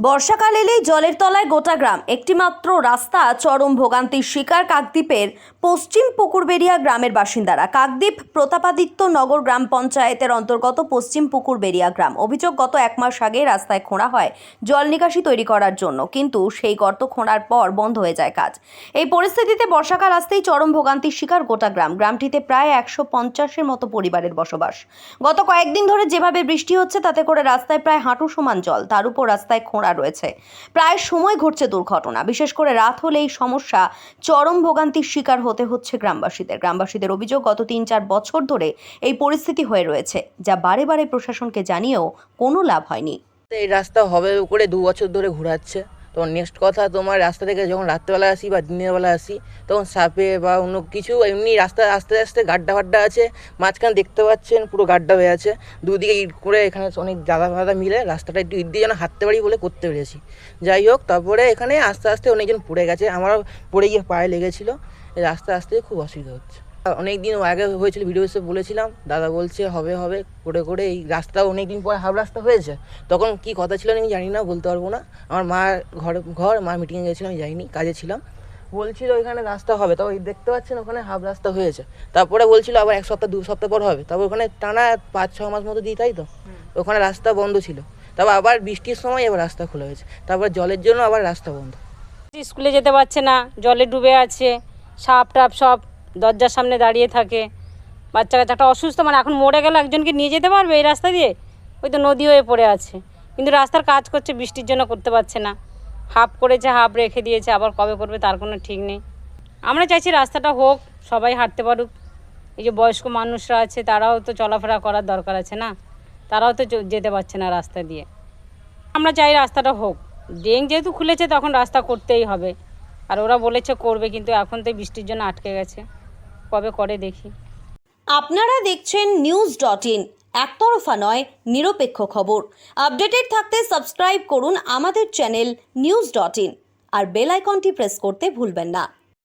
বর্ষাকাল এলেই জলের তলায় গোটা গ্রাম। একটিমাত্র রাস্তা চরম ভোগান্তির শিকার কাকদ্বীপের পশ্চিম পুকুরবেড়িয়া গ্রামের বাসিন্দারা। কাকদ্বীপ প্রতাপাদিত্য নগর গ্রাম পঞ্চায়েতের অন্তর্গত পশ্চিম পুকুরবেড়িয়া গ্রাম। অভিযোগ, গত এক মাস আগে রাস্তায় খোঁড়া হয় জল নিকাশি তৈরি করার জন্য, কিন্তু সেই গর্ত খোঁড়ার পর বন্ধ হয়ে যায় কাজ। এই পরিস্থিতিতে বর্ষাকাল আসতেই চরম ভোগান্তির শিকার গোটা গ্রাম। গ্রামটিতে প্রায় 150-এর মতো পরিবারের বসবাস। গত কয়েকদিন ধরে যেভাবে বৃষ্টি হচ্ছে তাতে করে রাস্তায় প্রায় হাঁটু সমান জল, তার উপর রাস্তায় খোঁড়া রয়েছে। প্রায় সময় ঘটছে দুর্ঘটনা। বিশেষ করে রাত হলে এই সমস্যা চরম ভোগান্তির শিকার হতে হচ্ছে গ্রামবাসীদের অভিযোগ, গত 3-4 বছর ধরে এই পরিস্থিতি হয়ে রয়েছে, যা বারে বারে প্রশাসনকে জানিয়েও কোনো লাভ হয়নি। এই রাস্তা হবে করে 2 বছর ধরে ঘোরাচ্ছে। তো নেক্সট কথা, তোমার রাস্তা থেকে যখন রাত্রেবেলা আসি বা দিনের বেলা আসি তখন সাপে বা অন্য কিছু এমনি রাস্তা আস্তে আস্তে গাড্ডা ফাড্ডা আছে, মাঝখানে দেখতে পাচ্ছেন পুরো গাড্ডা হয়ে আছে। দুদিকে ইট করে এখানে অনেক দাদা ফাদা মিলে রাস্তাটা একটু ইট দিয়ে যেন হাঁটতে পারি বলে করতে পেরেছি। যাই হোক, তারপরে এখানে আস্তে আস্তে অনেকজন পড়ে গেছে, আমারও পড়ে গিয়ে পায়ে লেগেছিলো। এই রাস্তা আসতে খুব অসুবিধা হচ্ছে। অনেক দিন আগে হয়েছিল, ভিডিও এসে বলেছিলাম, দাদা বলছে হবে হবে করে করে এই রাস্তা অনেক দিন পরে হাফ রাস্তা হয়েছে। তখন কি কথা ছিল আমি জানি না, বলতে পারবো না। আমার মা মা মিটিংয়ে গেছিলাম, আমি যাইনি, কাজে ছিলাম। বলছিল ওইখানে রাস্তা হবে, তারপর দেখতে পাচ্ছেন ওখানে হাফ রাস্তা হয়েছে। তারপরে বলছিল আবার 1 সপ্তাহ 2 সপ্তাহ পর হবে। তারপর ওখানে টানা 5-6 মাস মতো দিই, তাই তো ওখানে রাস্তা বন্ধ ছিল। তারপর আবার বৃষ্টির সময় এবার রাস্তা খোলা হয়েছে, তারপর জলের জন্য আবার রাস্তা বন্ধ। স্কুলে যেতে পারছে না, জলে ডুবে আছে, সাপ টাপ সব দরজার সামনে দাঁড়িয়ে থাকে। বাচ্চা কাচ্চাটা অসুস্থ, মানে এখন মরে গেলে একজনকে নিয়ে যেতে পারবে এই রাস্তা দিয়ে? ওই তো নদী হয়ে পড়ে আছে, কিন্তু রাস্তার কাজ করছে, বৃষ্টির জন্য করতে পারছে না। হাফ করেছে, হাফ রেখে দিয়েছে, আবার কবে করবে তার কোনো ঠিক নেই। আমরা চাইছি রাস্তাটা হোক, সবাই হাঁটতে পারুক। এই যে বয়স্ক মানুষরা আছে তারাও তো চলাফেরা করার দরকার আছে না, তারাও তো যেতে পারছে না রাস্তা দিয়ে। আমরা চাই রাস্তাটা হোক। ড্রেন যেহেতু খুলেছে তখন রাস্তা করতেই হবে, আর ওরা বলেছে করবে, কিন্তু এখন তো বৃষ্টির জন্য আটকে গেছে, কবে করে দেখি। আপনারা দেখছেন news.in, একতরফা নয়, নিরপেক্ষ খবর। আপডেটেড থাকতে সাবস্ক্রাইব করুন আমাদের চ্যানেল news.in আর বেল আইকনটি প্রেস করতে ভুলবেন না।